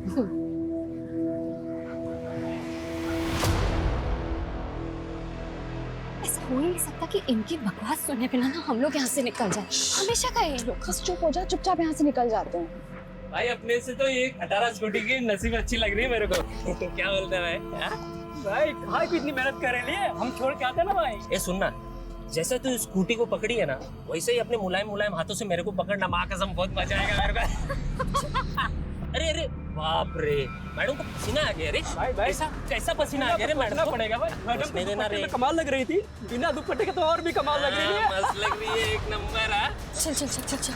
ऐसा हो ही नहीं सकता कि इनकी बकवास सुनने बिना ना हम लोग यहाँ से निकल जाए। हमेशा का ये लोग। बस चुप हो जा, चुपचाप यहाँ से निकल जाते हैं। भाई अपने से तो ये खटारा स्कूटी की नसीब अच्छी लग रही है मेरे को। क्या बोलते हैं भाई? भाई कहाँ की इतनी मेहनत कर रहे हैं, हम छोड़ के आते ना भाई। ए सुनना, जैसे तू स्कूटी को पकड़ी है ना, वैसे ही अपने मुलायम मुलायम हाथों से मेरे को पकड़ना। माँ कसम बहुत मजा आएगा मेरे को। अरे अरे बाप रे, मैडम को पसीना आ गया रे। भाई भाई कैसा पसीना आ गया रे मैडम को? पड़ेगा भाई। मैडम नहीं देना रे। कमाल लग रही थी, बिना दुपट्टे के तो और भी कमाल लग रही है। मस्त लग रही है, एक नंबर है। चल चल चल चल चल।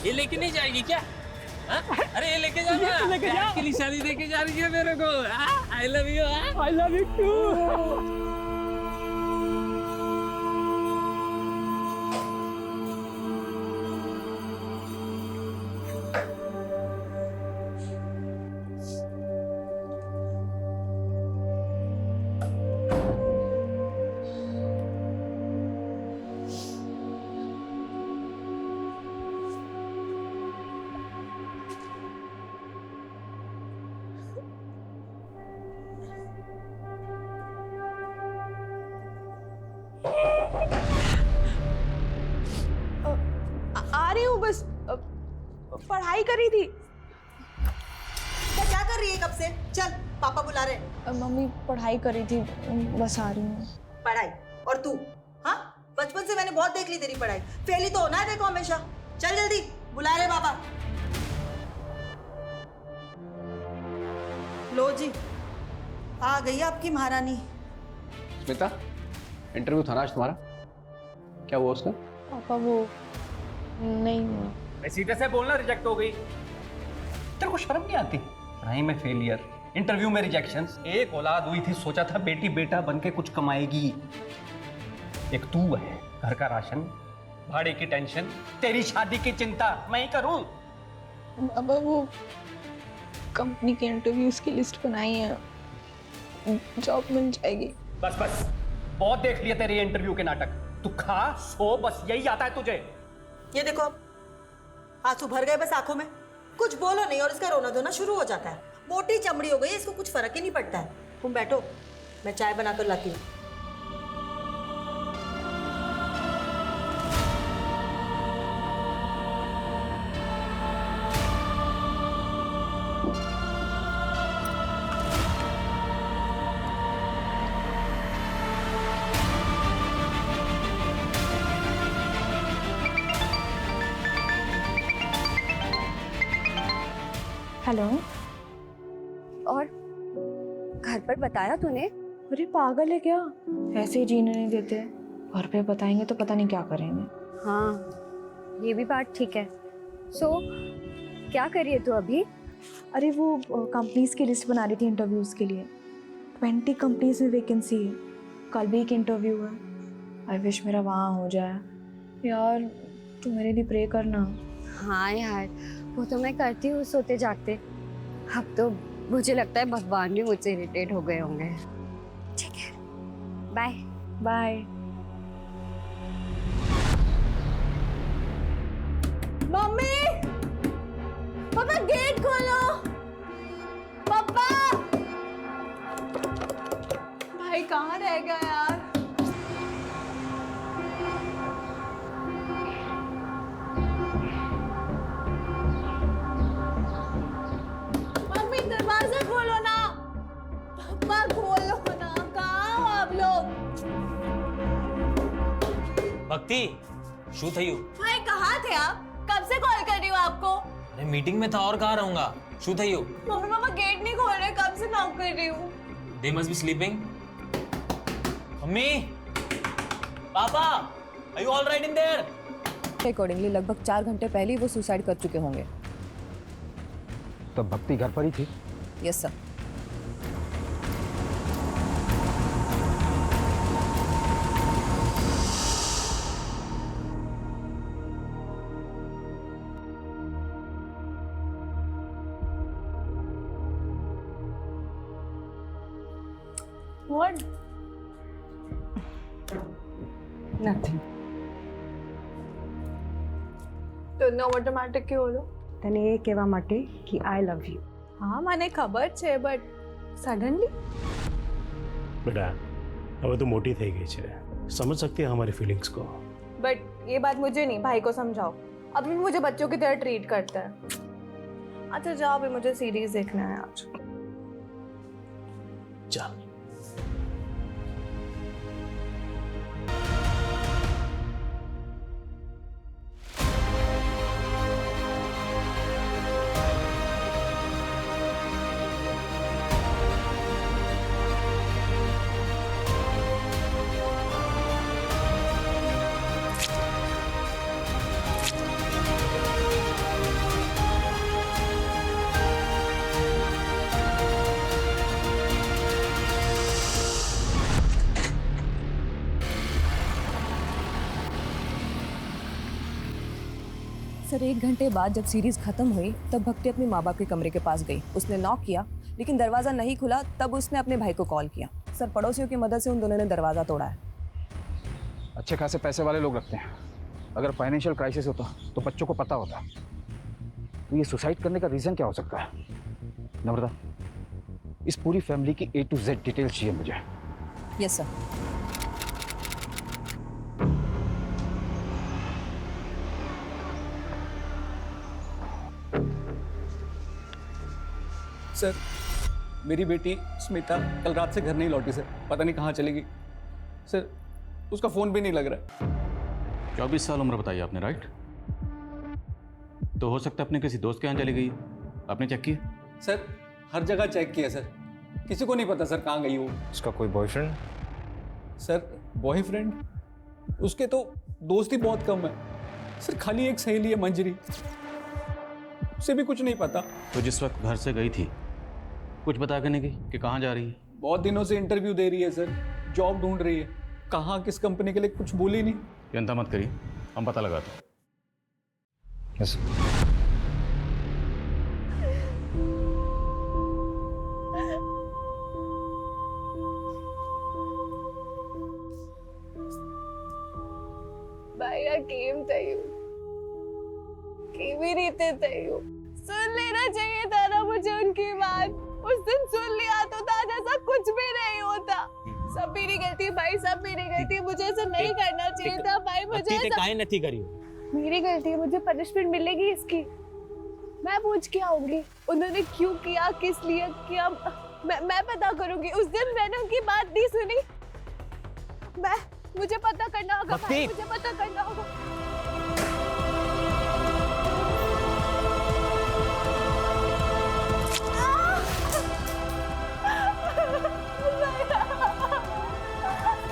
ये लेके नहीं जाएगी क्या? हाँ? अरे ये लेके जाना, लेके जा। के निशानी देके जा रही है मेरे को। I love you. I love you too. आ रही हूँ, बस पढ़ाई करी थी। क्या कर रही है कब से? चल पापा बुला रहे हैं। मम्मी पढ़ाई करी थी, बस आ रही हूँ। पढ़ाई? और तू? हाँ, बचपन से मैंने बहुत देख ली तेरी पढ़ाई। फेल ही तो होना है देखो हमेशा। चल जल्दी, बुला रहे पापा। लो जी, आ गई आपकी महारानी। स्मिता, इंटरव्यू था ना आज तुम्हारा, क्या हुआ उसका? पापा वो नहीं हुआ। सीधे से बोलना, रिजेक्ट हो गई। तेरे को शर्म नहीं आती? पढ़ाई में फेलियर, इंटरव्यू में रिजेक्शंस। एक औलाद हुई थी, सोचा था बेटी बेटा बन के कुछ कमाएगी। एक तू है, घर का राशन, भाड़े की टेंशन, तेरी शादी की चिंता मैं ही करूं। अब वो कंपनी के इंटरव्यूज की लिस्ट बनाई है, जॉब मिल जाएगी। बस बस, बहुत देख लिया तेरे इंटरव्यू के नाटक। तू खा सो, बस यही आता है तुझे। ये देखो, आंसू भर गए बस आंखों में। कुछ बोलो नहीं और इसका रोना धोना शुरू हो जाता है। मोटी चमड़ी हो गई, इसको कुछ फर्क ही नहीं पड़ता है। तुम बैठो, मैं चाय बना कर लाती हूँ। हेलो। और घर पर बताया तूने? अरे पागल है क्या, ऐसे ही जीने नहीं देते। घर पे बताएंगे तो पता नहीं क्या करेंगे। हाँ, ये भी बात ठीक है। सो क्या कर रही है तू अभी? अरे वो कंपनीज की लिस्ट बना रही थी इंटरव्यूज के लिए। 20 कंपनीज में वैकेंसी है, कल भी एक इंटरव्यू है। आई विश मेरा वहाँ हो जाए। यार तू मेरे लिए प्रे करना। हाँ यार, वो तो मैं करती हूँ सोते जागते। अब तो मुझे लगता है भगवान भी मुझसे इरिटेट हो गए होंगे। ठीक है, बाय बाय। मम्मी, पापा गेट खोलो। पापा, भाई कहाँ रह गया यार? मम्मी दरवाजा खोलो ना। पापा खोलो ना, कहाँ हो आप लोग? भक्ति, शू थयू? भाई कहाँ थे आप? कब से कॉल कर रही हूँ आपको। अरे मीटिंग में था, और कहाँ रहूंगा। शू थयू? मम्मी पापा गेट नहीं खोल रहे, कब से नॉक कर रही हूँ। They must be sleeping. Mummy, पापा, are you all right in there? Accordingly लगभग 4 घंटे पहले ही वो सुसाइड कर चुके होंगे। तब भक्ति घर पर ही थी? Yes sir. What? Nothing. તો ન ઓટોમેટિક કે ઓલો તને એ કહેવા માટે કે આઈ લવ યુ. હા મને ખબર છે બટ સડનલી बेटा अब तो मोटी થઈ ગઈ છે समझ सकती है हमारी फीलिंग्स को बट ये बात मुझे नहीं, भाई को समझाओ। अभी भी मुझे बच्चों की तरह ट्रीट करता है। अच्छा जाओ, अभी मुझे सीरीज देखना है आज। चल सर 1 घंटे बाद जब सीरीज खत्म हुई तब भक्ति अपने माँ बाप के कमरे के पास गई। उसने नॉक किया लेकिन दरवाज़ा नहीं खुला, तब उसने अपने भाई को कॉल किया। सर पड़ोसियों की मदद से उन दोनों ने दरवाज़ा तोड़ा है। अच्छे खासे पैसे वाले लोग रखते हैं, अगर फाइनेंशियल क्राइसिस होता तो बच्चों को पता होता। तो ये सुसाइड करने का रीज़न क्या हो सकता है? नम्रता, इस पूरी फैमिली की A to Z डिटेल चाहिए मुझे। Yes sir. सर मेरी बेटी स्मिता कल रात से घर नहीं लौटी सर, पता नहीं कहाँ चली गई सर, उसका फ़ोन भी नहीं लग रहा है। 24 साल उम्र बताई आपने, राइट? तो हो सकता है अपने किसी दोस्त के यहाँ चली गई, आपने चेक किया? सर हर जगह चेक किया सर, किसी को नहीं पता सर कहाँ गई वो। उसका कोई बॉयफ्रेंड? सर बॉयफ्रेंड उसके तो दोस्त ही बहुत कम है सर, खाली एक सहेली है मंजरी, उसे भी कुछ नहीं पता। तो जिस वक्त घर से गई थी कुछ बता के नहीं गई कि कहाँ जा रही है? बहुत दिनों से इंटरव्यू दे रही है सर, जॉब ढूंढ रही है, कहाँ किस कंपनी के लिए कुछ बोली नहीं। चिंता मत करिए, हम पता लगाते हैं। यस। भाई केम थयु केवी रीते थयु, सुन लेना चाहिए था ना मुझे उनकी बात। उस दिन सुन लिया तो आज ऐसा कुछ भी नहीं होता। सब मेरी गलती भाई, सब मेरी गलती, मुझे ऐसा नहीं करना चाहिए था भाई। मुझे ते काहे नहीं करी? मेरी गलती है, मुझे पनिशमेंट मिलेगी इसकी। मैं पूछ के आऊंगी उन्होंने क्यों किया, किस लिए किया, मैं पता करूंगी। उस दिन मैंने उनकी बात नहीं सुनी, मुझे पता करना होगा भाई, मुझे पता करना होगा।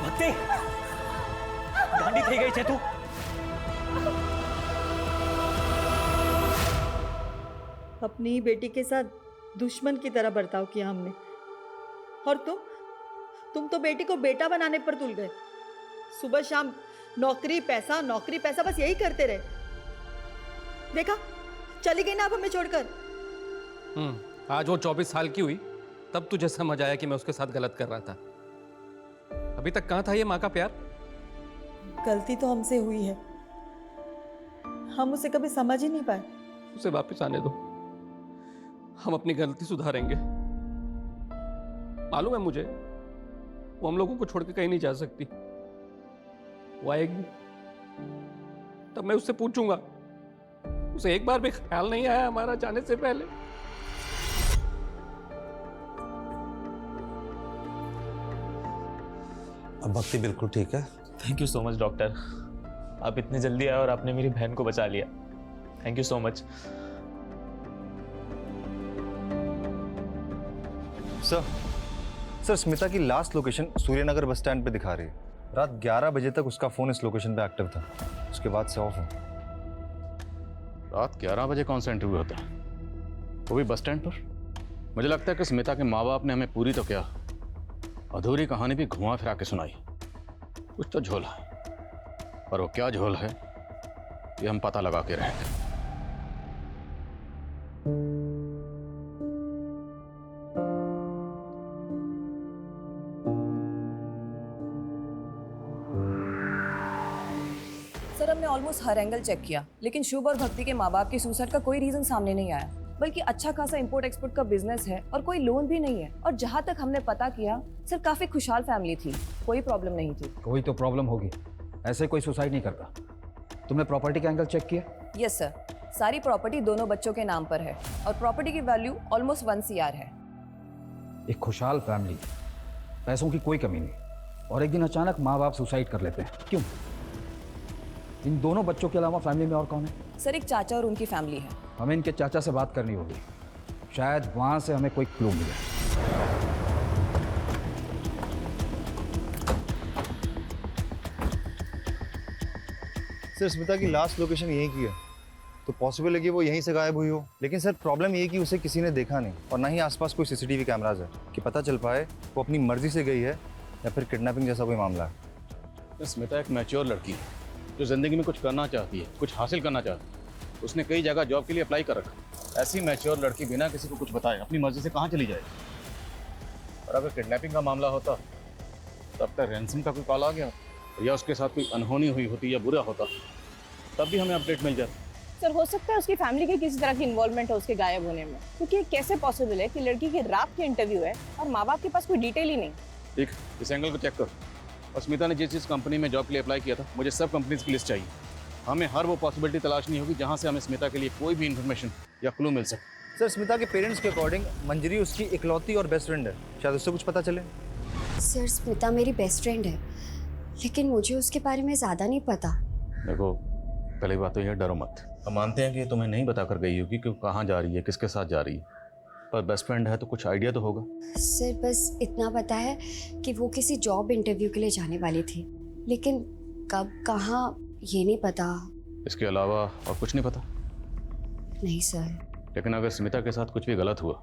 भक्ति गांडी થઈ ગઈ છે તું? अपनी ही बेटी के साथ दुश्मन की तरह बर्ताव किया हमने, और तुम तो बेटी को बेटा बनाने पर तुल गए। सुबह शाम नौकरी पैसा, नौकरी पैसा, बस यही करते रहे। देखा चली गई ना अब हमें छोड़कर। आज वो 24 साल की हुई तब तुझे समझ आया कि मैं उसके साथ गलत कर रहा था। अभी तक कहाँ था ये माँ का प्यार? गलती तो हमसे हुई है, हम उसे कभी समझ ही नहीं पाए। उसे वापस आने दो, हम अपनी गलती सुधारेंगे। मालूम है मुझे वो हम लोगों को छोड़ के कहीं नहीं जा सकती। वो आएगी तब मैं उससे पूछूंगा, उसे एक बार भी ख्याल नहीं आया हमारा जाने से पहले? अब भक्ति बिल्कुल ठीक है। Thank you so much doctor, आप इतने जल्दी आए और आपने मेरी बहन को बचा लिया। Thank you so much. Sir Smita की last location Suryanagar bus stand पे दिखा रही है। रात 11 बजे तक उसका फोन इस लोकेशन पे एक्टिव था, उसके बाद से ऑफ है। रात 11 बजे कौन सा इंटरव्यू होता है, वो भी बस स्टैंड पर? मुझे लगता है कि स्मिता के माँ बाप ने हमें पूरी तो क्या अधूरी कहानी भी घुमा फिरा के सुनाई। कुछ तो झोल है, पर वो क्या झोल है ये हम पता लगा के रहेंगे। सर हमने ऑलमोस्ट हर एंगल चेक किया लेकिन शुभ और भक्ति के माँ बाप के सुसाइड का कोई रीजन सामने नहीं आया। बल्कि अच्छा खासा इंपोर्ट एक्सपोर्ट का बिजनेस है और कोई लोन भी नहीं है। और जहाँ तक हमने पता किया सर, काफी खुशहाल फैमिली थी, कोई प्रॉब्लम नहीं थी। कोई तो प्रॉब्लम होगी, ऐसे कोई सुसाइड नहीं करता। तुमने प्रॉपर्टी का एंगल चेक किया? यस सर, सारी प्रॉपर्टी दोनों बच्चों के नाम पर है और प्रॉपर्टी की वैल्यू ऑलमोस्ट 1 CR है। एक खुशहाल फैमिली, पैसों की कोई कमी नहीं, और एक दिन अचानक माँ बाप सुसाइड कर लेते हैं, क्यों? इन दोनों बच्चों के अलावा फैमिली में और कौन है? सर, एक चाचा और उनकी फैमिली है। हमें इनके चाचा से बात करनी होगी, शायद वहां से हमें कोई क्लू मिले। सर स्मिता की लास्ट लोकेशन यहीं की है, तो पॉसिबल है कि वो यहीं से गायब हुई हो। लेकिन सर प्रॉब्लम ये है कि उसे किसी ने देखा नहीं, और ना ही आसपास कोई सीसीटीवी कैमराज है कि पता चल पाए वो अपनी मर्जी से गई है या फिर किडनैपिंग जैसा कोई मामला है। स्मिता एक मैच्योर लड़की है जो जिंदगी में कुछ करना चाहती है, कुछ हासिल करना चाहती है। उसने कई जगह जॉब के लिए अप्लाई कर रखा। ऐसी मैच्योर लड़की बिना किसी को कुछ बताए अपनी मर्जी से कहाँ चली जाएगी? और अगर किडनैपिंग का मामला होता तब तक रैंसम का कोई कॉल आ गया या उसके साथ कोई अनहोनी हुई होती या बुरा होता, तब भी हमें अपडेट मिल जाता। सर, हो सकता है उसकी फैमिली की किसी तरह की इन्वॉल्वमेंट है उसके गायब होने में, क्योंकि कैसे पॉसिबल है कि लड़की की रात की इंटरव्यू है और माँ बाप के पास कोई डिटेल ही नहीं। ठीक, इस एंगल को चेक कर। और स्मिता ने जिस कंपनी में जॉब के लिए अप्लाई किया था, मुझे सब कंपनीज की लिस्ट चाहिए। हमें हर वो पॉसिबिलिटी तलाशनी होगी जहाँ से हमें स्मिता के लिए कोई भी इन्फॉर्मेशन या क्लू मिल सके। सर स्मिता के पेरेंट्स के अकॉर्डिंग मंजरी उसकी इकलौती और बेस्ट फ्रेंड है, शायद उससे कुछ पता चले। सर, स्मिता मेरी बेस्ट फ्रेंड है, लेकिन मुझे उसके बारे में ज़्यादा नहीं पता। देखो, पहली बात तो यह डरो मत। हम मानते हैं कि तुम्हें नहीं बता कर गई होगी कि कहाँ जा रही है, किसके साथ जा रही है, पर बेस्ट फ्रेंड है तो कुछ आइडिया तो होगा। सर, बस इतना पता है कि वो किसी जॉब इंटरव्यू के लिए जाने वाली थी, लेकिन कब कहाँ ये नहीं पता। इसके अलावा और कुछ नहीं पता? नहीं सर। लेकिन अगर स्मिता के साथ कुछ भी गलत हुआ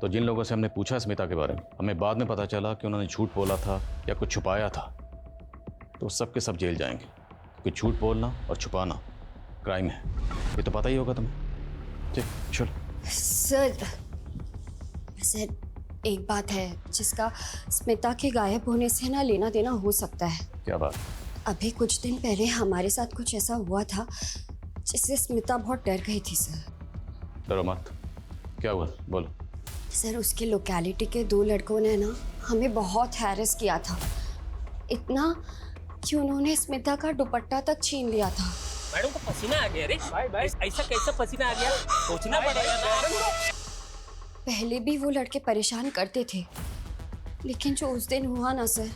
तो जिन लोगों से हमने पूछा स्मिता के बारे में, हमें बाद में पता चला कि उन्होंने झूठ बोला था या कुछ छुपाया था, तो सब के सब जेल जाएंगे, क्योंकि झूठ बोलना और छुपाना क्राइम है। ये तो पता ही होगा तुम्हें। ठीक, चलो। सर, एक बात है जिसका स्मिता के गायब होने से ना लेना देना हो सकता है। क्या बात? अभी कुछ दिन पहले हमारे साथ कुछ ऐसा हुआ था जिससे स्मिता बहुत डर गई थी सर। डरो मत, क्या हुआ बोलो। सर, उसके लोकेलिटी के 2 लड़कों ने ना हमें बहुत हैरेस किया था, इतना कि उन्होंने स्मिता का दुपट्टा तक छीन लिया था। मैडम को पसीना आ गया। अरे ऐसा कैसा पसीना आ गया? सोचना पड़ेगा मैडम। पहले भी वो लड़के परेशान करते थे, लेकिन जो उस दिन हुआ ना सर,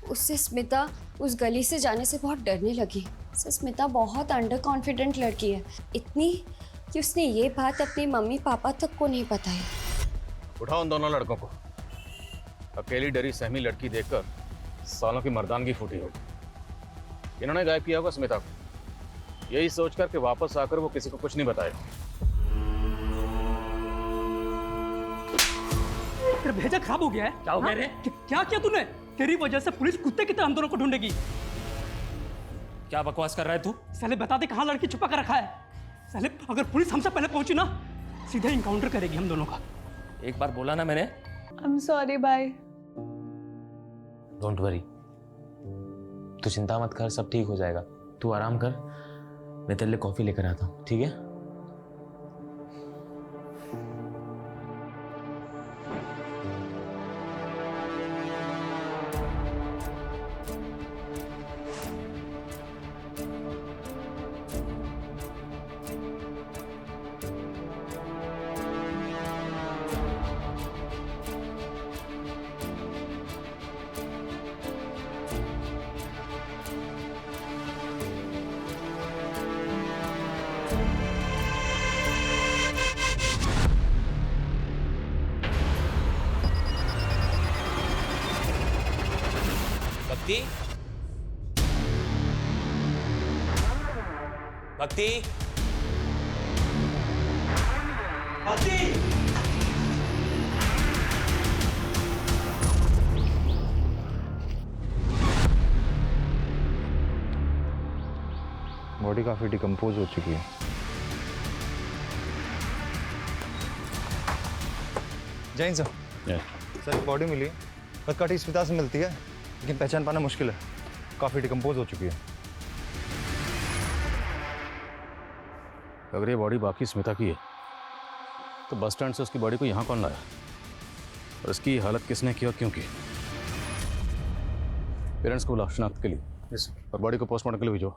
उससे स्मिता उस गली से जाने से बहुत डरने लगी। सर, स्मिता बहुत अंडर कॉन्फिडेंट लड़की है, इतनी कि उसने ये बात अपनी मम्मी पापा तक को नहीं बताई। उठाओ उन दोनों लड़कों को। अकेली डरी सहमी लड़की देखकर सालों की मर्दानगी फूटी होगी। इन्होंने गायब किया होगा स्मिता को, यही सोचकर कि वापस आकर वो किसी को कुछ नहीं बताए। तेरा भेजा खराब हो गया है। क्या हो गया रे? क्या किया तूने? तेरी वजह से पुलिस कुत्ते की तरह हम दोनों को ढूंढेगी। क्या बकवास कर रहा है तू? साले बता दे कहाँ लड़की छुपा कर रखा है। साले अगर पुलिस हमसे पहले पहुंची ना, सीधे इनकाउंटर करेगी हम दोनों का। एक बार बोला ना मैंने। I am sorry, bye. Don't worry, तू चिंता मत कर, सब ठीक हो जाएगा। तू आराम कर, मैं तेरे लिए कॉफी लेकर आता हूँ, ठीक है? भक्ति, भक्ति, भक्ति। बॉडी काफ़ी डिकम्पोज हो चुकी है। जैन सर, सर बॉडी मिली, बस काटी स्मिता से मिलती है, लेकिन पहचान पाना मुश्किल है, काफ़ी डिकम्पोज हो चुकी है। अगर ये बॉडी बाकी स्मिता की है तो बस स्टैंड से उसकी बॉडी को यहाँ कौन लाया और इसकी हालत किसने की और क्यों की? पेरेंट्स को बुलाओ शनाख्त के लिए और बॉडी को पोस्टमार्टम के लिए भेजो।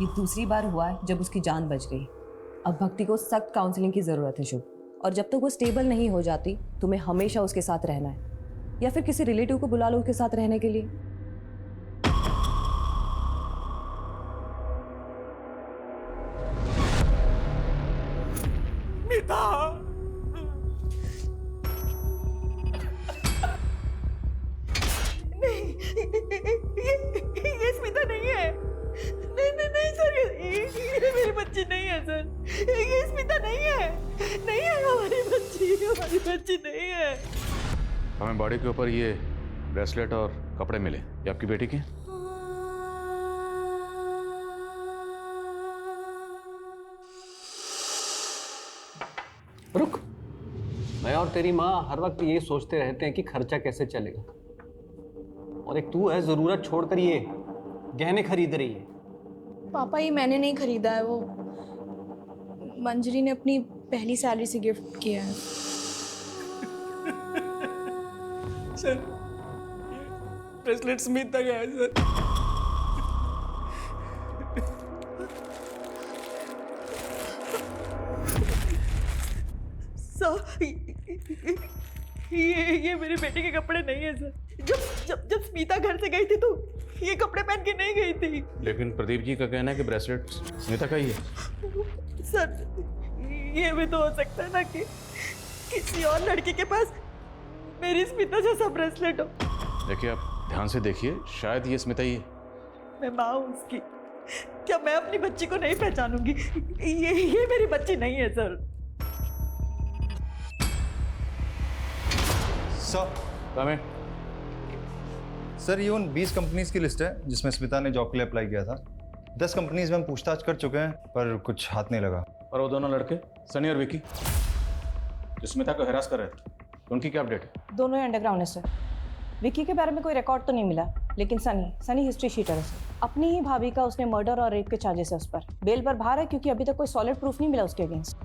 ये दूसरी बार हुआ है जब उसकी जान बच गई। अब भक्ति को सख्त काउंसलिंग की ज़रूरत है शुभ, और जब तक वो स्टेबल नहीं हो जाती तुम्हें हमेशा उसके साथ रहना है, या फिर किसी रिलेटिव को बुला लो उसके साथ रहने के लिए। ये स्मिता नहीं है। नहीं सर, ये मेरी बच्ची नहीं है सर। ये स्मिता नहीं है। नहीं है हमारी बच्ची नहीं है। हमें बॉडी के ऊपर ये ब्रेसलेट और कपड़े मिले, ये आपकी बेटी के? रुक, मैं और तेरी माँ हर वक्त ये सोचते रहते हैं कि खर्चा कैसे चलेगा, और एक तू है जरूरत छोड़कर ये गहने खरीद रही है। पापा ये मैंने नहीं खरीदा है, वो मंजरी ने अपनी पहली सैलरी से गिफ्ट किया है। सर ब्रेसलेट स्मिता का है सर। ये मेरे बेटे के कपड़े नहीं है सर। जब स्मिता घर से गई थी तो ये कपड़े पहन के नहीं गई थी। लेकिन प्रदीप जी का कहना है कि ब्रेसलेट स्मिता का ही है। सर ये भी तो हो सकता है ना कि किसी और लड़की के पास मेरी स्मिता जैसा ब्रेसलेट हो। देखिए आप ध्यान से देखिए, शायद ये स्मिता ही है। मैं माँ हूँ उसकी, क्या मैं अपनी बच्ची को नहीं पहचानूंगी? ये मेरी बच्ची नहीं है सर। सर ये उन 20 कंपनीज की लिस्ट है जिसमें स्मिता ने जॉब के लिए अप्लाई किया था। 10 कंपनीज में हम पूछताछ कर चुके हैं पर कुछ हाथ नहीं लगा। और वो दोनों लड़के सनी और विकी जो स्मिता को हरास कर रहे थे, उनकी क्या अपडेट है? दोनों ही अंडरग्राउंड है सर। विकी के बारे में कोई रिकॉर्ड तो नहीं मिला, लेकिन सनी हिस्ट्री शीटर है सर। अपनी ही भाभी का उसने मर्डर और रेप के चार्जेस है उस पर। बेल पर बाहर है क्योंकि अभी तक कोई सॉलिड प्रूफ नहीं मिला उसके अगेंस्ट।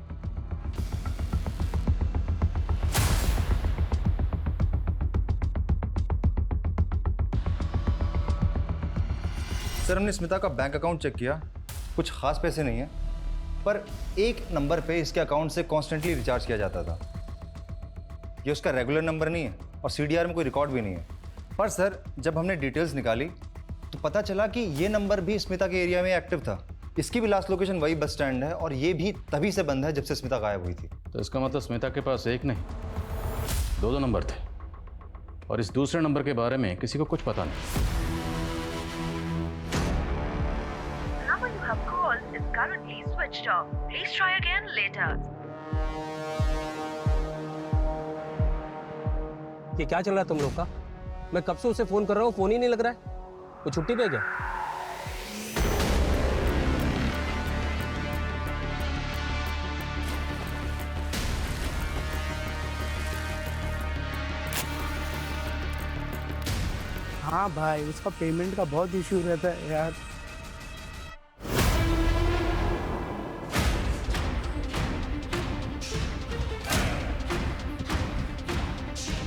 सर हमने स्मिता का बैंक अकाउंट चेक किया, कुछ खास पैसे नहीं है, पर एक नंबर पे इसके अकाउंट से कॉन्स्टेंटली रिचार्ज किया जाता था। ये उसका रेगुलर नंबर नहीं है और सीडीआर में कोई रिकॉर्ड भी नहीं है। पर सर जब हमने डिटेल्स निकाली तो पता चला कि ये नंबर भी स्मिता के एरिया में एक्टिव था। इसकी भी लास्ट लोकेशन वही बस स्टैंड है और ये भी तभी से बंद है जब से स्मिता गायब हुई थी। तो इसका मतलब स्मिता के पास एक नहीं दो नंबर थे, और इस दूसरे नंबर के बारे में किसी को कुछ पता नहीं। Currently switched off. Please try again later. ये क्या चल रहा है तुम लोग का? मैं कब से उसे फोन कर रहा हूँ, फोन ही नहीं लग रहा है। वो छुट्टी पे है क्या? हाँ भाई, उसका पेमेंट का बहुत इशू रहता है यार।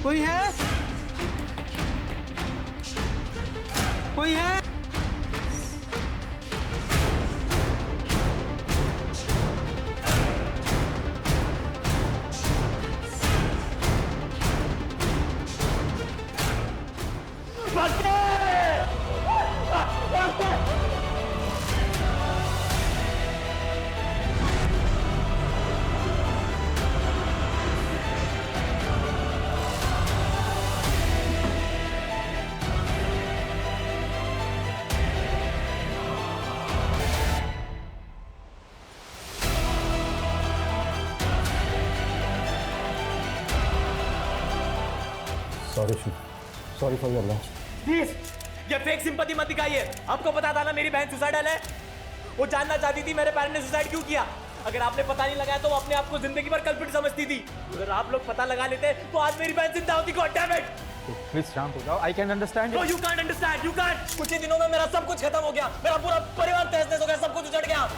कोई है? कोई है? Sorry for your loss. Please ये फेक सिंपैथी मत दिखाइए। आपको पता था ना मेरी बहन सुसाइडल है। वो जानना चाहती थी मेरे पेरेंट्स ने सुसाइड क्यों किया। अगर आपने पता नहीं लगाया तो वो अपने आप को जिंदगी भर कल्पित समझती थी। अगर आप लोग पता लगा लेते तो आज मेरी बहन जिंदा होती। God damn it. प्लीज शांत हो जाओ। I can understand. No you can't understand. You can't. कुछ ही दिनों में मेरा सब कुछ खत्म हो गया। मेरा पूरा परिवार तहस नहस हो गया। सब कुछ उजड़ गया।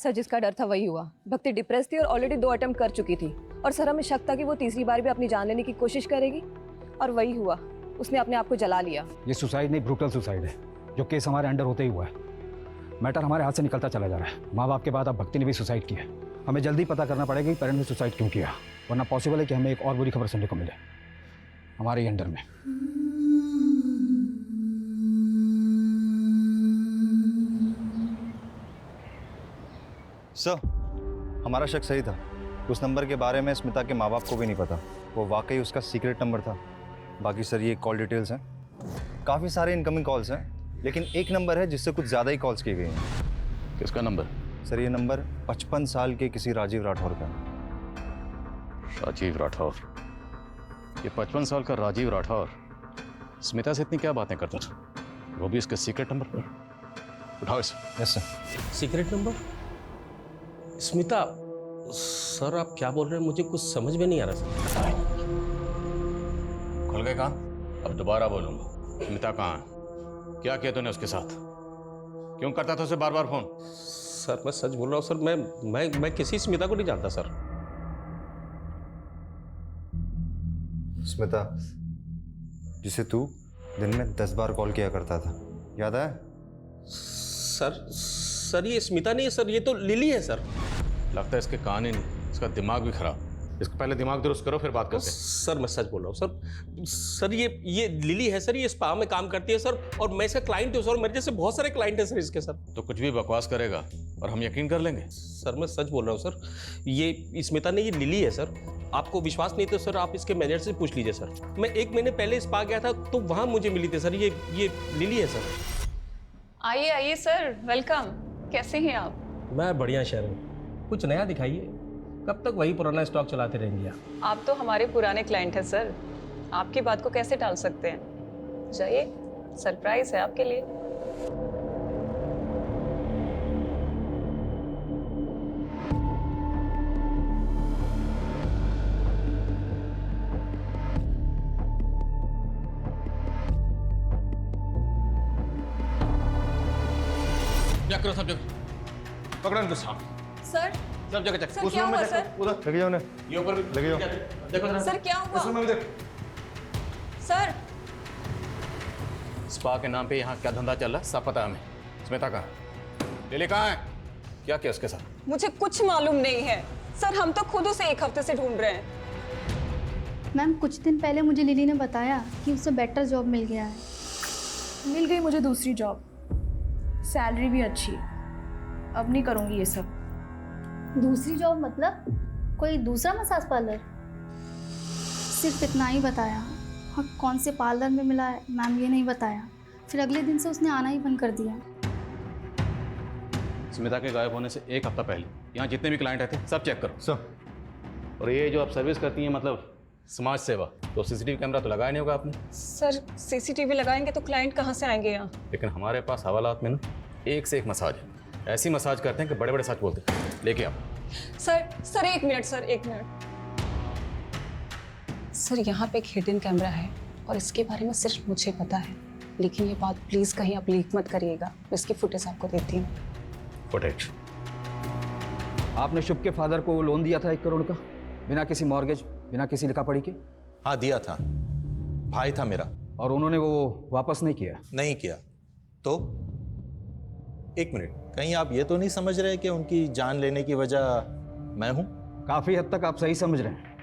सर जिसका डर था वही हुआ। भक्ति डिप्रेस थी और ऑलरेडी 2 अटेम्प्ट कर चुकी थी और सर हमें शक था कि वो तीसरी बार भी अपनी जान लेने की कोशिश करेगी और वही हुआ, उसने अपने आप को जला लिया। ये सुसाइड नहीं, ब्रूटल सुसाइड है, जो केस हमारे अंडर होते ही हुआ है। मैटर हमारे हाथ से निकलता चला जा रहा है। माँ बाप के बाद अब भक्ति ने भी सुसाइड किया। हमें जल्दी पता करना पड़ेगा कि पेरेंट ने सुसाइड क्यों किया, वरना पॉसिबल है कि हमें एक और बुरी खबर सुनने को मिले हमारे ही अंडर में। सर, हमारा शक सही था। उस नंबर के बारे में स्मिता के माँ बाप को भी नहीं पता। वो वाकई उसका सीक्रेट नंबर था। बाकी सर ये कॉल डिटेल्स हैं, काफ़ी सारे इनकमिंग कॉल्स हैं, लेकिन एक नंबर है जिससे कुछ ज़्यादा ही कॉल्स की गई हैं। किसका नंबर? सर ये नंबर 55 साल के किसी राजीव राठौर का है। राजीव राठौर? ये 55 साल का राजीव राठौर स्मिता से इतनी क्या बातें करता था, वो भी इसके सीक्रेट नंबर पर? उठाओ इसे। Yes sir. Secret number? Smita sir आप क्या बोल रहे हैं, मुझे कुछ समझ में नहीं आ रहा सर। खुल गए कान? अब दोबारा बोलूंगा। स्मिता कहाँ है? क्या किया तूने उसके साथ? क्यों करता था उसे बार बार फोन? सर मैं सच बोल रहा हूँ सर, मैं किसी स्मिता को नहीं जानता सर। स्मिता जिसे तू दिन में 10 बार कॉल किया करता था, याद है? सर ये स्मिता नहीं है सर, ये तो लिली है सर। लगता है इसके कान ही नहीं, इसका दिमाग भी खराब। इसको पहले दिमाग दुरुस्त करो फिर बात करते हैं। सर मैं सच बोल रहा हूँ सर ये लिली है सर, ये स्पा में काम करती है सर, और मैं इसका क्लाइंट हूँ सर, मेरे जैसे बहुत सारे क्लाइंट हैं सर इसके सर। तो कुछ भी बकवास करेगा और हम यकीन कर लेंगे? सर मैं सच बोल रहा हूँ सर, ये स्मिता नहीं, ये लिली है सर। आपको विश्वास नहीं तो सर आप इसके मैनेजर से पूछ लीजिए सर। मैं 1 महीने पहले स्पा गया था तो वहाँ मुझे मिली थी सर, ये लिली है सर। आइए आइए सर, वेलकम। कैसे हैं आप? मैं बढ़िया शहर, कुछ नया दिखाइए। कब तक वही पुराना स्टॉक चलाते रहेंगे आप तो हमारे पुराने क्लाइंट हैं सर, आपकी बात को कैसे टाल सकते हैं? जाइए, सरप्राइज है आपके लिए। चेक करो सब जगह, पकड़ो इनको साफ। सर सब जगह चेक। सर क्या हुआ सर? उधर लगे जाओ, ये ऊपर भी लगे जाओ। देखो जरा। सर क्या हुआ? इस रूम में भी देख। सर स्पा के नाम पे यहाँ क्या धंधा चल रहा है सब पता है हमें। स्मिता कहाँ? लिली कहाँ है? क्या किया उसके साथ? मुझे कुछ मालूम नहीं है सर, हम तो खुद उसे 1 हफ्ते से ढूंढ रहे हैं। मैम कुछ दिन पहले मुझे लिली ने बताया कि उसे बेटर जॉब मिल गया है। मिल गई मुझे दूसरी जॉब, सैलरी भी अच्छी है। अब नहीं करूँगी ये सब। दूसरी जॉब मतलब कोई दूसरा मसाज पार्लर? सिर्फ इतना ही बताया, और कौन से पार्लर में मिला है मैम ये नहीं बताया। फिर अगले दिन से उसने आना ही बंद कर दिया। स्मिता के गायब होने से 1 हफ्ता पहले यहाँ जितने भी क्लाइंट आए थे सब चेक करो। सर और ये जो आप सर्विस करती हैं मतलब समाज सेवा, तो सीसीटीवी कैमरा तो लगाया नहीं होगा आपने? सर सीसीटीवी लगाएंगे तो क्लाइंट कहाँ से आएंगे यहाँ? लेकिन हमारे पास हवालात में ना एक से एक मसाज है। ऐसी मसाज करते हैं कि बड़े बड़े सच बोलते हैं। लेके आप। Sir 1 minute sir, 1 minute. Sir यहाँ पे एक हिडन कैमरा है और इसके बारे में सिर्फ मुझे पता है, लेकिन ये बात प्लीज कहीं आप लीक मत करिएगा। मैं इसकी फुटेज आपको देती हूँ। फुटेज? आपने शुभ के फादर को लोन दिया था 1 करोड़ का, बिना किसी मॉर्गेज, बिना किसी लिखा पढ़ी के? हाँ दिया था, भाई था मेरा। और उन्होंने वो वापस नहीं किया? नहीं किया। तो 1 मिनट, कहीं आप ये तो नहीं समझ रहे कि उनकी जान लेने की वजह मैं हूं? काफी हद तक आप सही समझ रहे हैं।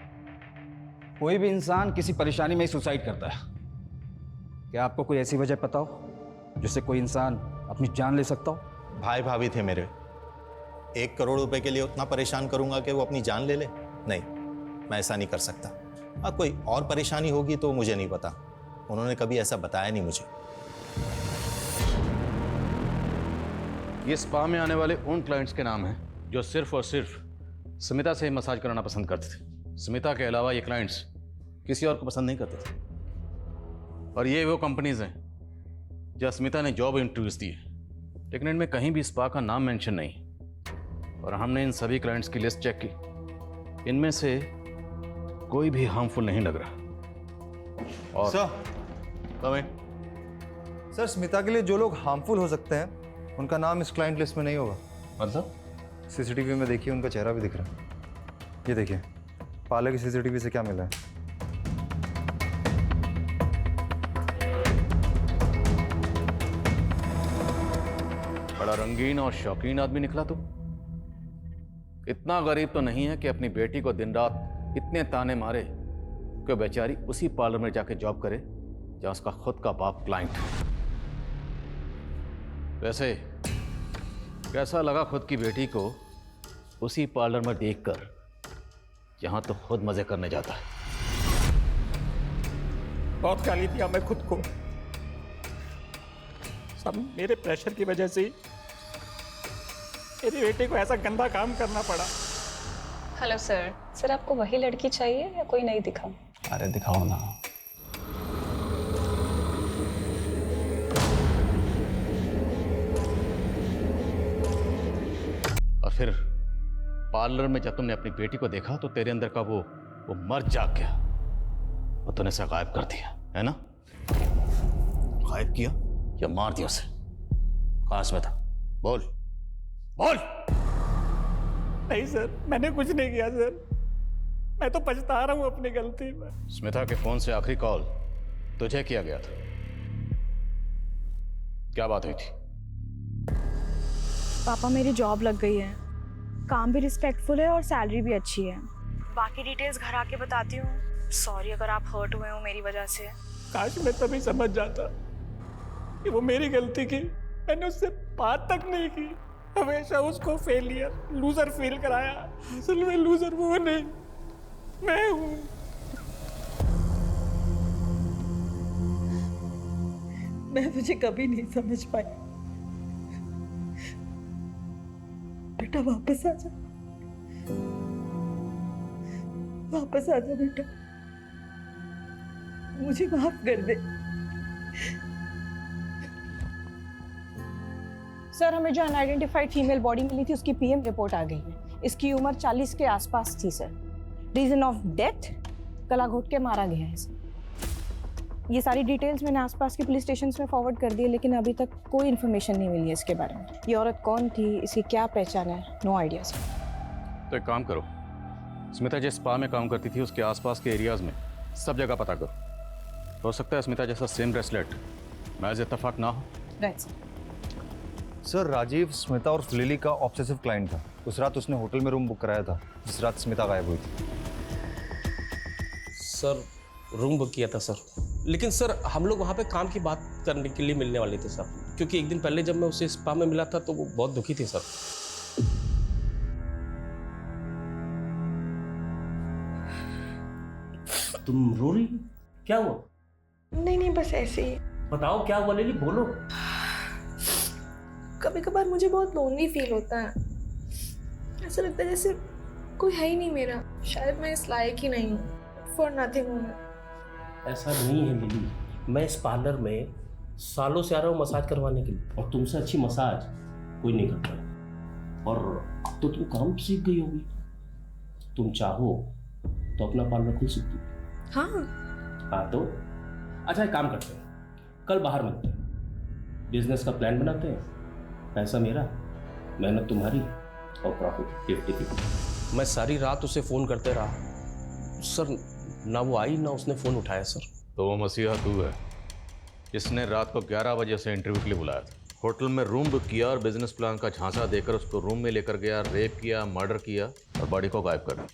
कोई भी इंसान किसी परेशानी में ही सुसाइड करता है। क्या आपको कोई ऐसी वजह पता हो जिससे कोई इंसान अपनी जान ले सकता हो? भाई भाभी थे मेरे, 1 करोड़ रुपए के लिए उतना परेशान करूंगा कि वो अपनी जान ले ले? नहीं, मैं ऐसा नहीं कर सकता। हाँ कोई और परेशानी होगी तो मुझे नहीं पता, उन्होंने कभी ऐसा बताया नहीं मुझे। ये स्पा में आने वाले उन क्लाइंट्स के नाम हैं जो सिर्फ और सिर्फ स्मिता से मसाज कराना पसंद करते थे। स्मिता के अलावा ये क्लाइंट्स किसी और को पसंद नहीं करते थे। और ये वो कंपनीज हैं जहाँ स्मिता ने जॉब इंटरव्यूज दिए, लेकिन इनमें कहीं भी स्पा का नाम मेंशन नहीं। और हमने इन सभी क्लाइंट्स की लिस्ट चेक की, इनमें से कोई भी हार्मफुल नहीं लग रहा। और सर स्मिता के लिए जो लोग हार्मफुल हो सकते हैं उनका नाम इस क्लाइंट लिस्ट में नहीं होगा। मतलब सीसीटीवी में देखिए उनका चेहरा भी दिख रहा है। ये देखिए पार्लर की सीसीटीवी से क्या मिला है। बड़ा रंगीन और शौकीन आदमी निकला तू। इतना गरीब तो नहीं है कि अपनी बेटी को दिन रात इतने ताने मारे कि बेचारी उसी पार्लर में जाके जॉब करे जहां उसका खुद का बाप क्लाइंट है। वैसे कैसा लगा खुद की बेटी को उसी पार्लर में देखकर जहां तो खुद मजे करने जाता है? बहुत गाली दिया मैं खुद को, सब मेरे प्रेशर की वजह से ही मेरी बेटी को ऐसा गंदा काम करना पड़ा। Hello sir. सर आपको वही लड़की चाहिए या कोई नहीं दिखाऊं? अरे दिखाओ ना। और फिर पार्लर में जब तुमने अपनी बेटी को देखा तो तेरे अंदर का वो मर्द जाग गया और तूने उसे गायब कर दिया, है ना? गायब किया या मार दिया उसे? कहाँ में था? बोल बोल। नहीं सर, मैंने कुछ नहीं किया सर, मैं तो पछता रहा हूँ अपनी गलती में। स्मिता के फोन से आखिरी कॉल तुझे किया गया था, क्या बात हुई थी? पापा मेरी जॉब लग गई है, काम भी रिस्पेक्टफुल है और सैलरी भी अच्छी है। बाकी डिटेल्स घर आके बताती हूँ। सॉरी अगर आप हर्ट हुए हो मेरी वजह से। काश मैं तभी समझ जाता कि वो मेरी गलती की, मैंने उससे बात तक नहीं की, हमेशा उसको फेलियर, लूजर फील कराया। असल में लूजर वो नहीं, मैं हूँ। मैं तुझे कभी नहीं समझ पाई। बेटा वापस आ जा, वापस आ जा बेटा, मुझे माफ कर दे। सर हमें जो अनआइडेंटिफाइड फीमेल बॉडी मिली थी उसकी पीएम रिपोर्ट आ गई है। इसकी उम्र 40 के आसपास थी सर। रीजन ऑफ डेथ, गला घोट के मारा गया है सर। ये सारी डिटेल्स मैंने आसपास के पुलिस स्टेशन में फॉरवर्ड कर दी है, लेकिन अभी तक कोई इन्फॉर्मेशन नहीं मिली है इसके बारे में। ये औरत कौन थी, इसकी क्या पहचान है, नो आइडिया सर। तो एक काम करो, स्मिता जिस स्पा में काम करती थी उसके आसपास के एरियाज में सब जगह पता करो। हो सकता है स्मिता जैसा सेम ब्रेसलेट महज इत्तेफाक ना हो। Right sir. Sir Rajiv Smita और लिली का ऑब्सेसिव क्लाइंट था। उस रात उसने होटल में रूम बुक कराया था जिस रात स्मिता गायब हुई थी। सर रूम बुक किया था सर, लेकिन सर हम लोग वहाँ पे काम की बात करने के लिए मिलने वाले थे सर, क्योंकि एक दिन पहले जब मैं उसे स्पा में मिला था तो वो बहुत दुखी थी सर। तुम रो रही, क्या हुआ? नहीं बस ऐसे ही। बताओ क्या हुआ लिली, बोलो। कभी कभार मुझे बहुत लोनली फील होता है, ऐसा लगता है जैसे कोई है ही नहीं मेरा। शायद मैं इस लायक ही नहीं हूँ, फॉर नथिंग हूँ मैं। ऐसा नहीं है लिली, मैं इस पार्लर में सालों से आ रहा हूँ मसाज करवाने के लिए, और तुमसे अच्छी मसाज कोई नहीं करता है। और अब तो तुम काम सीख गई होगी, तुम चाहो तो अपना पार्लर खुल सकती हो। हाँ तो अच्छा एक काम करते हैं, कल बाहर मिलते हैं, बिजनेस का प्लान बनाते हैं, पैसा मेरा, मेहनत तुम्हारी और प्रॉफिट 50-50। मैं सारी रात उसे फ़ोन करते रहा सर, ना वो आई ना उसने फ़ोन उठाया सर। तो वो मसीहा तू है जिसने रात को 11 बजे से इंटरव्यू के लिए बुलाया था, होटल में रूम बुक किया और बिजनेस प्लान का झांसा देकर उसको रूम में लेकर गया, रेप किया, मर्डर किया और बॉडी को गायब कर दिया।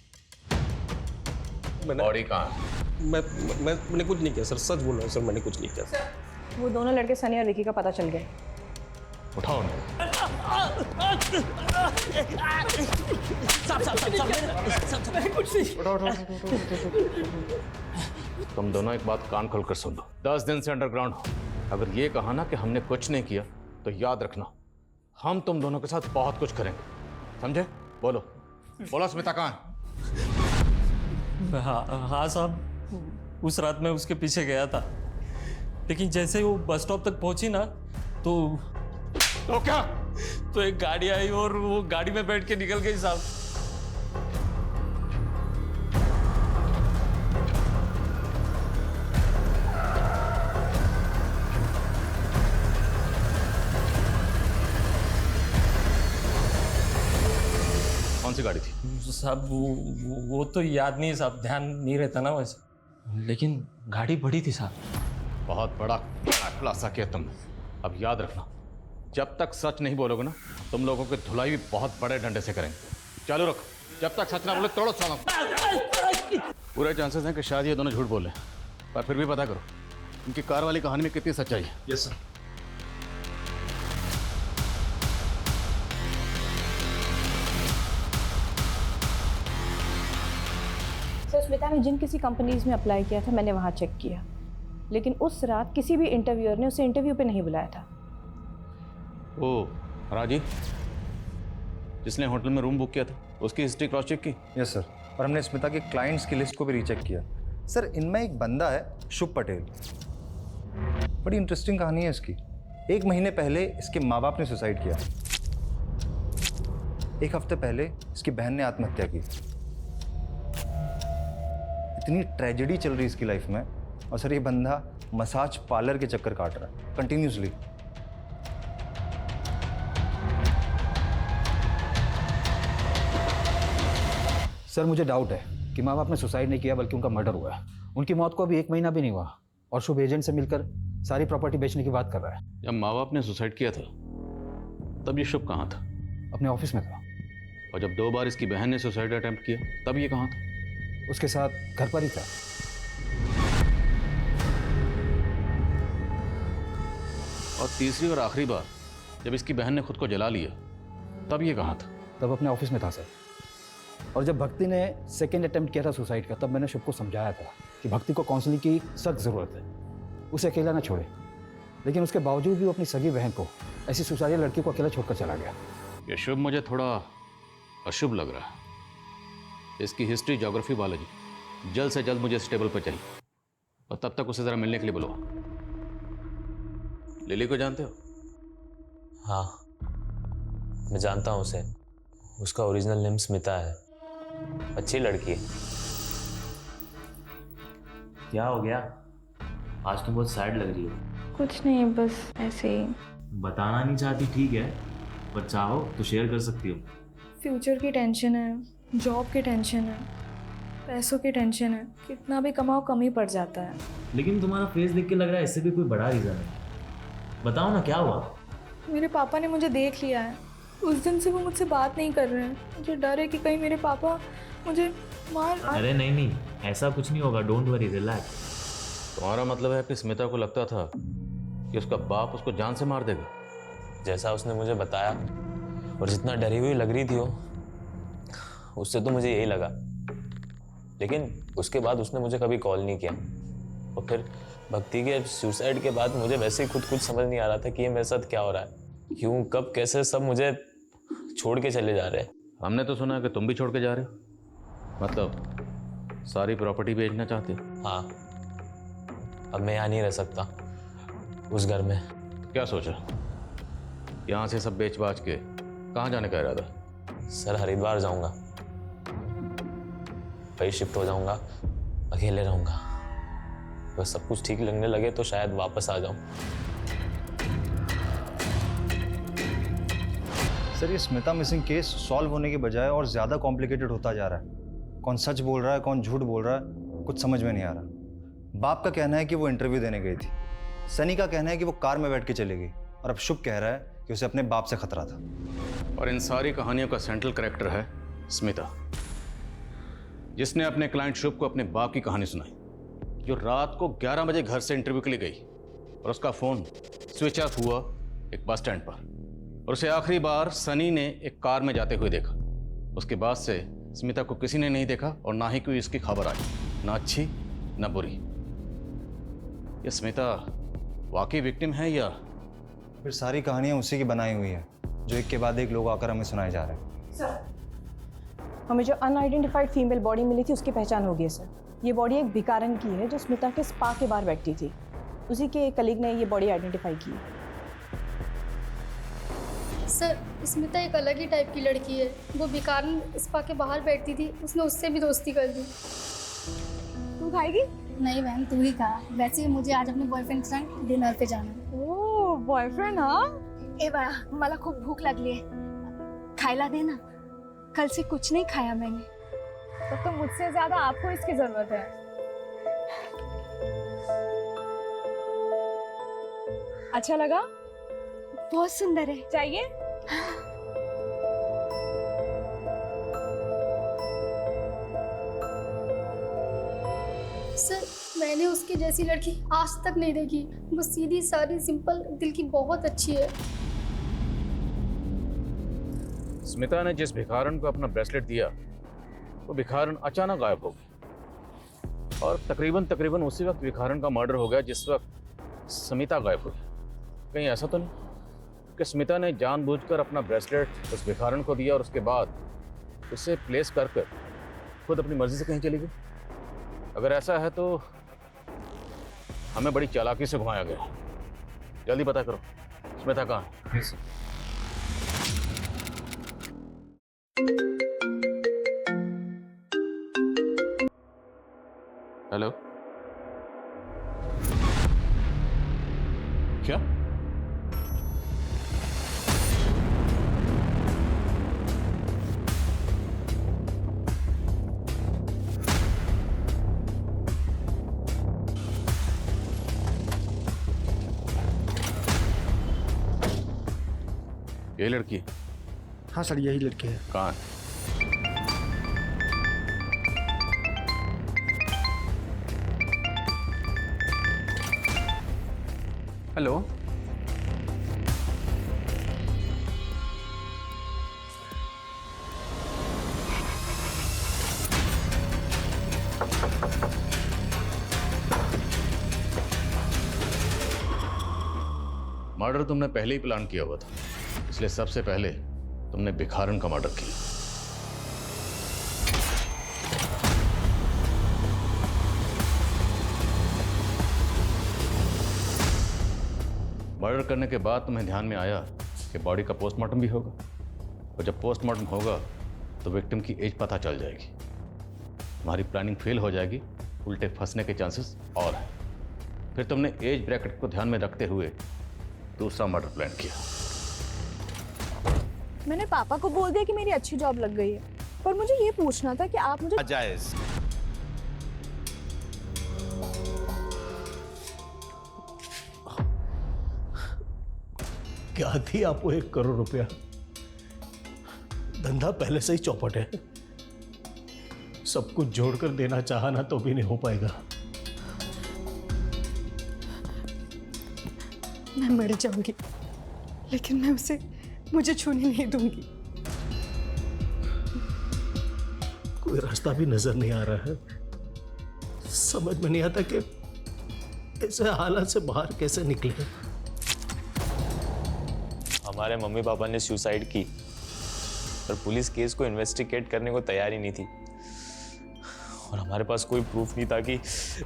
बॉडी कहाँ है? मैंने कुछ नहीं किया सर, सच बोल रहा हूँ सर, मैंने कुछ नहीं किया सर। वो दोनों लड़के सनी और विकी का पता चल गया। उठाओ तुम दोनों एक बात कान खोल कर सुन लो, 10 दिन से अंडरग्राउंड हो। अगर ये कहा ना कि हमने कुछ नहीं किया तो याद रखना हम तुम दोनों के साथ बहुत कुछ करेंगे, समझे? बोलो बोलो स्मिता कहाँ है? हाँ साहब, उस रात मैं उसके पीछे गया था, लेकिन जैसे ही वो बस स्टॉप तक पहुंची ना तो क्या? तो एक गाड़ी आई और वो गाड़ी में बैठ के निकल गई साहब। सी गाड़ी थी? साहब वो तो याद नहीं साहब, ध्यान नहीं रहता ना वैसे, लेकिन गाड़ी बड़ी थी साहब। बहुत बड़ा खुलासा किया तुम। अब याद रखना, जब तक सच नहीं बोलोगे ना, तुम लोगों की धुलाई भी बहुत बड़े डंडे से करेंगे। चालू रखो, जब तक सच ना बोले तोड़ो सालों। पूरे चांसेस हैं कि शायद ये दोनों झूठ बोले, पर फिर भी पता करो इनकी कार वाली कहानी में कितनी सच्चाई है। Yes sir. सर स्मिता ने जिन किसी कंपनीज में अप्लाई किया था मैंने वहाँ चेक किया, लेकिन उस रात किसी भी इंटरव्यूअर ने उसे इंटरव्यू पे नहीं बुलाया था। ओ राजी, जिसने होटल में रूम बुक किया था, उसकी हिस्ट्री क्रॉस चेक की? यस सर, और हमने स्मिता के क्लाइंट्स की लिस्ट को भी रीचेक किया। सर इनमें एक बंदा है शुभ पटेल, बड़ी इंटरेस्टिंग कहानी है इसकी। 1 महीने पहले इसके माँ बाप ने सुसाइड किया, 1 हफ्ते पहले इसकी बहन ने आत्महत्या की। इतनी ट्रेजेडी चल रही है इसकी लाइफ में, और सर ये बंदा मसाज पार्लर के चक्कर काट रहा है कंटिन्यूसली। सर मुझे डाउट है कि माँ बाप ने सुसाइड नहीं किया बल्कि उनका मर्डर हुआ है। उनकी मौत को अभी 1 महीना भी नहीं हुआ और शुभ एजेंट से मिलकर सारी प्रॉपर्टी बेचने की बात कर रहा है। जब माँ बाप ने सुसाइड किया था तब ये शुभ कहाँ था? अपने ऑफिस में था। और जब 2 बार इसकी बहन ने सुसाइड अटेम्प्ट किया तब ये कहाँ था? उसके साथ घर पर ही था। और तीसरी और आखिरी बार जब इसकी बहन ने खुद को जला लिया तब ये कहाँ था? तब अपने ऑफिस में था सर। और जब भक्ति ने सेकेंड अटेम्प्ट किया था सुसाइड का, तब मैंने शुभ को समझाया था कि भक्ति को काउंसलिंग की सख्त ज़रूरत है, उसे अकेला ना छोड़े। लेकिन उसके बावजूद भी वो अपनी सगी बहन को, ऐसी सुसाइडल लड़की को अकेला छोड़कर चला गया। ये शुभ मुझे थोड़ा अशुभ लग रहा है। इसकी हिस्ट्री, ज्योग्राफी, बायोलॉजी जल्द से जल्द मुझे इस टेबल पर चाहिए, और तब तक उसे ज़रा मिलने के लिए बुलाओ। लिली को जानते हो? हाँ, मैं जानता हूँ उसे। उसका ओरिजिनल नेम स्मिता है, अच्छी लड़की है। क्या हो गया? आज तुम बहुत सैड लग रही हो। कुछ नहीं, बस ऐसे ही। बताना नहीं चाहती ठीक है, पर चाहो तो शेयर कर सकती हो। फ्यूचर की टेंशन है, जॉब की टेंशन है, पैसों की टेंशन है। कितना भी कमाओ कम ही पड़ जाता है। लेकिन तुम्हारा फेस देख के लग रहा है इससे भी कोई बड़ा रीज़न है। बताओ ना क्या हुआ? मेरे पापा ने मुझे देख लिया है। उस दिन से वो मुझसे बात नहीं कर रहे हैं। मुझे डर है कि कहीं मेरे पापा मुझे मार। अरे नहीं, ऐसा कुछ नहीं होगा, डोंट वरी, रिलैक्स। तुम्हारा मतलब है कि स्मिता को लगता था कि उसका बाप उसको जान से मार देगा? जैसा उसने मुझे बताया और जितना डरी हुई लग रही थी वो, उससे तो मुझे यही लगा। लेकिन उसके बाद उसने मुझे कभी कॉल नहीं किया। और फिर भक्ति के सुसाइड के बाद मुझे वैसे ही खुद कुछ समझ नहीं आ रहा था कि ये मेरे साथ क्या हो रहा है, क्यों, कब, कैसे सब मुझे छोड़ के चले जा रहे हैं। हमने तो सुना कि तुम भी छोड़ के जा रहे हो, मतलब सारी प्रॉपर्टी बेचना चाहते हो? हाँ, अब मैं यहाँ नहीं रह सकता उस घर में। क्या सोचा? यहाँ से सब बेच बाच के कहाँ जाने का इरादा? सर हरिद्वार जाऊँगा, वही शिफ्ट हो जाऊँगा, अकेले रहूँगा। बस सब कुछ ठीक लगने लगे तो शायद वापस आ जाऊँ। सर ये स्मिता मिसिंग केस सॉल्व होने के बजाय और ज़्यादा कॉम्प्लिकेटेड होता जा रहा है। कौन सच बोल रहा है, कौन झूठ बोल रहा है, कुछ समझ में नहीं आ रहा। बाप का कहना है कि वो इंटरव्यू देने गई थी, सनी का कहना है कि वो कार में बैठ के चली गई, और अब शुभ कह रहा है कि उसे अपने बाप से खतरा था। और इन सारी कहानियों का सेंट्रल कैरेक्टर है स्मिता, जिसने अपने क्लाइंट शुभ को अपने बाप की कहानी सुनाई, जो रात को 11 बजे घर से इंटरव्यू के लिए गई और उसका फ़ोन स्विच ऑफ हुआ एक बस स्टैंड पर, और उसे आखिरी बार सनी ने एक कार में जाते हुए देखा। उसके बाद से स्मिता को किसी ने नहीं देखा और ना ही कोई इसकी खबर आई, ना अच्छी ना बुरी। ये स्मिता वाकई विक्टिम है या फिर सारी कहानियाँ उसी की बनाई हुई है, जो एक के बाद एक लोग आकर हमें सुनाए जा रहे हैं? सर हमें जो अनआइडेंटिफाइड फीमेल बॉडी मिली थी उसकी पहचान हो गई है सर। ये बॉडी एक भिखारन की है जो स्मिता के स्पा के बाहर बैठती थी। उसी के एक कलीग ने ये बॉडी आइडेंटिफाई की। सर स्मिता एक अलग ही टाइप की लड़की है। वो भिखारन स्पा के बाहर बैठती थी, उसने उससे भी दोस्ती कर दी। तू खाएगी? नहीं बहन, तू ही खा। वैसे मुझे आज अपने बॉयफ्रेंड के साथ डिनर पे जाना है। ओह बॉयफ्रेंड? हाँ ए बाळा, मला खूप भूक लागली आहे, खायला दे ना। कल से कुछ नहीं खाया मैंने। तो मुझसे ज्यादा आपको इसकी जरूरत है। अच्छा लगा? बहुत सुंदर है। चाहिए? सर मैंने उसकी जैसी लड़की आज तक नहीं देखी। वो सीधी सादी सिंपल दिल की बहुत अच्छी है। स्मिता ने जिस भिखारन को अपना ब्रेसलेट दिया वो भिखारन अचानक गायब हो गई और तकरीबन उसी वक्त भिखारन का मर्डर हो गया जिस वक्त स्मिता गायब हुई। कहीं ऐसा तो नहीं कि स्मिता ने जानबूझकर अपना ब्रेसलेट उस भिखारन को दिया और उसके बाद उसे प्लेस कर खुद अपनी मर्जी से कहीं चली गई? अगर ऐसा है तो हमें बड़ी चालाकी से घुमाया गया। जल्दी पता करो स्मिता कहाँ है। हेलो, क्या? ये लड़की है? हाँ सर यही लड़की है। कहाँ है? हेलो, मर्डर तुमने पहले ही प्लान किया हुआ था, इसलिए सबसे पहले तुमने भिखारन का मर्डर किया। मर्डर करने के बाद तुम्हें ध्यान में आया कि बॉडी का पोस्टमार्टम भी होगा और जब पोस्टमार्टम होगा तो विक्टिम की एज पता चल जाएगी। तुम्हारी प्लानिंग फेल हो जाएगी, उल्टे फंसने के चांसेस और हैं। फिर तुमने एज ब्रैकेट को ध्यान में रखते हुए दूसरा मर्डर प्लान किया। मैंने पापा को बोल दिया कि मेरी अच्छी जॉब लग गई है, पर मुझे ये पूछना था कि आप मुझे जायज। क्या थी आपको 1 करोड़ रुपया? धंधा पहले से ही चौपट है, सब कुछ जोड़कर देना चाहा ना तो भी नहीं हो पाएगा। मैं मर जाऊंगी लेकिन मैं उसे मुझे छूने नहीं दूंगी। कोई रास्ता भी नजर नहीं आ रहा है, समझ में नहीं आता कि ऐसे हालात से बाहर कैसे निकले। हमारे मम्मी पापा ने सुसाइड की पर पुलिस केस को इन्वेस्टिगेट करने को तैयार ही नहीं थी और हमारे पास कोई प्रूफ नहीं था कि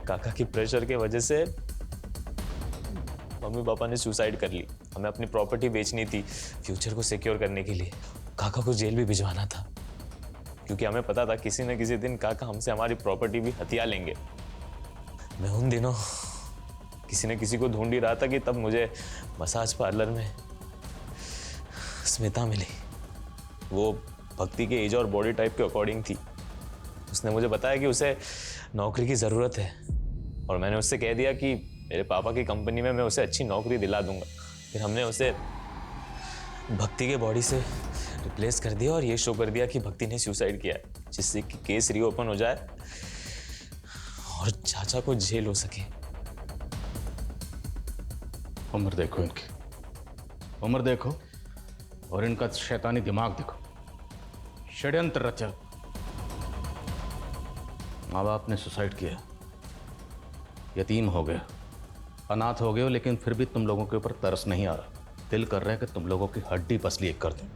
काका की प्रेशर के वजह से मम्मी पापा ने सुसाइड कर ली। हमें अपनी प्रॉपर्टी बेचनी थी फ्यूचर को सिक्योर करने के लिए। काका को जेल भी भिजवाना था क्योंकि हमें पता था किसी न किसी दिन काका हमसे हमारी प्रॉपर्टी भी हथिया लेंगे। मैं उन दिनों किसी न किसी को ढूंढ ही रहा था कि तब मुझे मसाज पार्लर में स्मिता मिली। वो भक्ति के एज और बॉडी टाइप के अकॉर्डिंग थी। उसने मुझे बताया कि उसे नौकरी की ज़रूरत है और मैंने उससे कह दिया कि मेरे पापा की कंपनी में मैं उसे अच्छी नौकरी दिला दूंगा। फिर हमने उसे भक्ति के बॉडी से रिप्लेस कर दिया और ये शो कर दिया कि भक्ति ने सुसाइड किया है, जिससे कि केस रीओपन हो जाए और चाचा को जेल हो सके। उम्र देखो इनकी, उम्र देखो और इनका शैतानी दिमाग देखो। षड्यंत्र रचा, माँ बाप ने सुसाइड किया, यतीम हो गए, अनाथ हो गए हो, लेकिन फिर भी तुम लोगों के ऊपर तरस नहीं आ रहा। दिल कर रहा है कि तुम लोगों की हड्डी पसली एक कर दूं।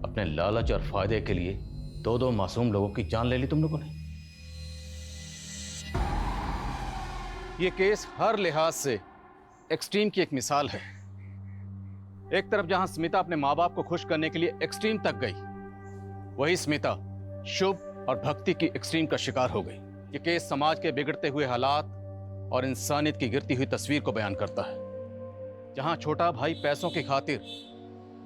अपने लालच और फायदे के लिए 2-2 मासूम लोगों की जान ले ली तुम लोगों ने। ये केस हर लिहाज से एक्सट्रीम की एक मिसाल है। एक तरफ जहां स्मिता अपने माँ बाप को खुश करने के लिए एक्सट्रीम तक गई, वही स्मिता शुभ और भक्ति की एक्सट्रीम का शिकार हो गई। ये केस समाज के बिगड़ते हुए हालात और इंसानियत की गिरती हुई तस्वीर को बयान करता है। जहां छोटा भाई पैसों की खातिर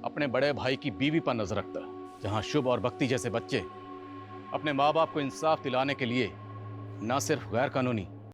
अपने बड़े भाई की बीवी पर नजर रखता है, जहां शुभ और भक्ति जैसे बच्चे अपने माँ बाप को इंसाफ दिलाने के लिए न सिर्फ गैर कानूनी